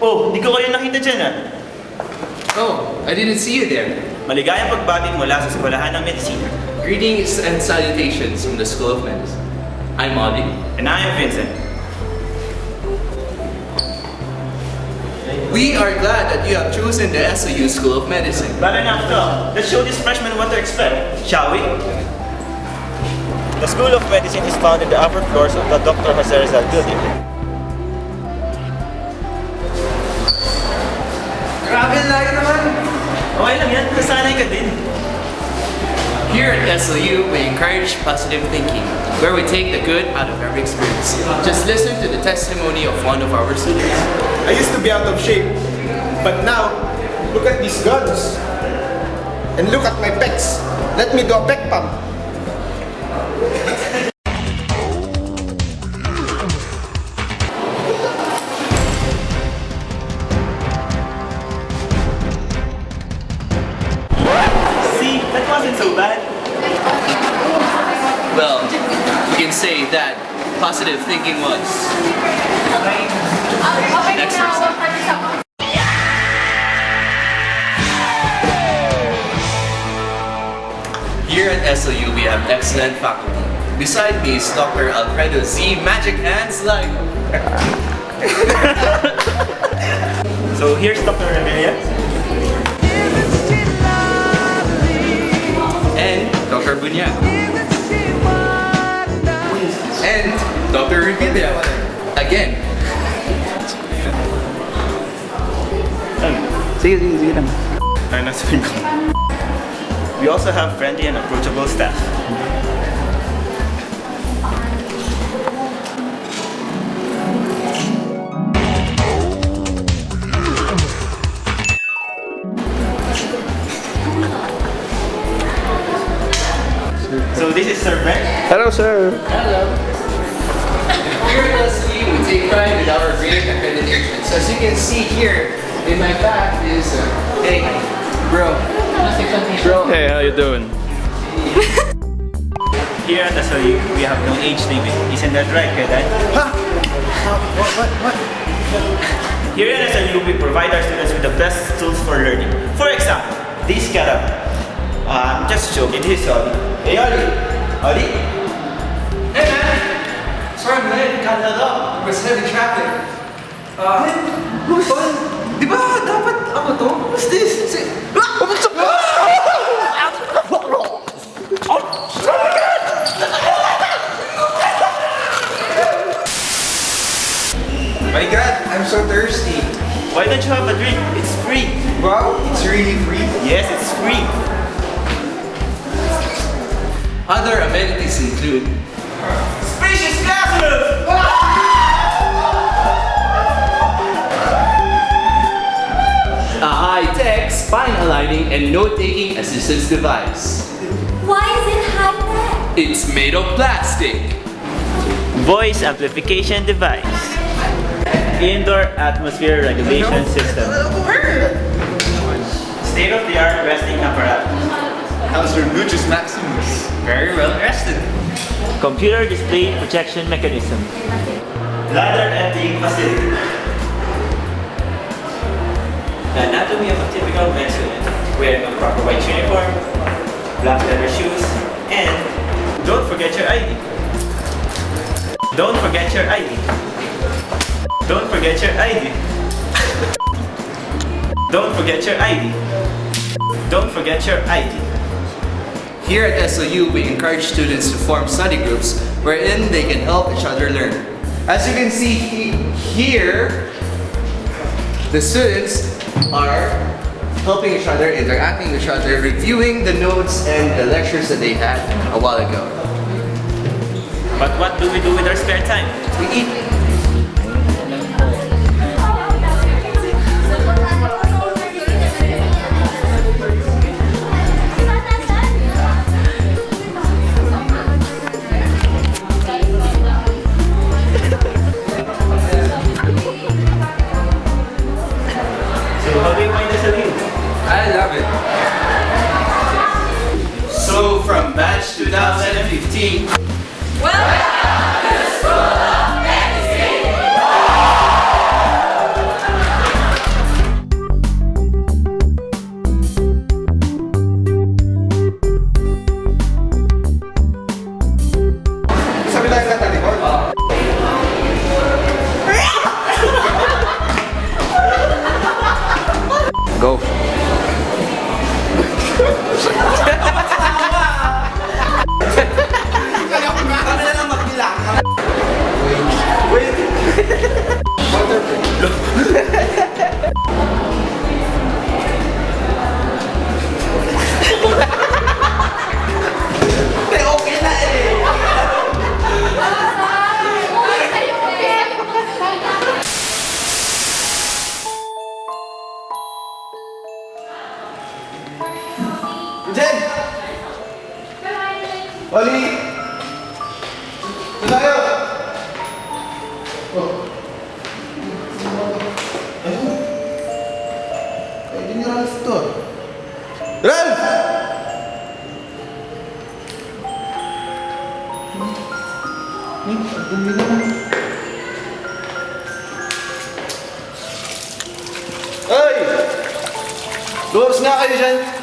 Oh, di ko kayo nakita dyan ah. Oh, I didn't see you there. Maligayang pagbati mula sa Eskwelahan ng Medisina. Greetings and salutations from the School of Medicine. I'm Ollie. And I am Vincent. We are glad that you have chosen the SLU School of Medicine. But enough talk. Let's show these freshmen what to expect, shall we? The School of Medicine is found in the upper floors of the Dr. Jose Rizal building. Grabe layo naman! Okay lang yan, nasanay ka din. Here at SLU, we encourage positive thinking, where we take the good out of every experience. Just listen to the testimony of one of our students. I used to be out of shape, but now, look at these guns. And look at my pecs. Let me do a pec pump. See, that wasn't so bad. Well, we can say that positive thinking was exercise. Here at SLU, we have excellent faculty. Beside me is Dr. Alfredo Z. Magic Hands like. So here's Dr. Emilia. And Dr. Bunyag. And Dr. Revilla. Again. Sige lang. Ay, nasabihin ko. We also have friendly and approachable staff. So this is Sir Brent. Hello, sir. Hello. Here at SLU, we take pride in our great accreditations. As you can see here, in my back is, hey, bro. Hey, how you doing? Here at SLU, we have no age limit. Isn't that right, Kedan? Huh? What? Here at SLU, we provide our students with the best tools for learning. For example, this caravan. I'm just joking, this is Ollie. Hey Ollie! Ollie? Hey man! Sorry I'm late, got held up. It was heavy traffic. Di ba dapat ako to? What's this? My God, I'm so thirsty. Why don't you have a drink? It's free. Wow, it's really free. Yes, it's free. Other amenities include Spacious classrooms! a high-tech spine aligning and note-taking assistance device. Why is it high-tech? It's made of plastic. Voice amplification device. Indoor atmosphere regulation system. State-of-the-art resting apparatus. How's your Lucius Maximus? Very well rested. Computer display projection mechanism. Bladder emptying facility. The anatomy of a typical med student. Wearing a proper white uniform, black leather shoes, and don't forget your ID. Don't forget your ID. Don't forget your ID. Don't forget your ID. Don't forget your ID. Here at SLU, we encourage students to form study groups wherein they can help each other learn. As you can see here, the students are helping each other, interacting with each other, reviewing the notes and the lectures that they had a while ago. But what do we do with our spare time? We eat. So how do you find the SLU? I love it. So from batch 2015, Welcome to the School of Medicine! Doon tayo! Oh. Ayun. Ay, hindi ni Ralph to. Ralph! Ang dumi naman. Ay! Lumabas nga kayo dyan!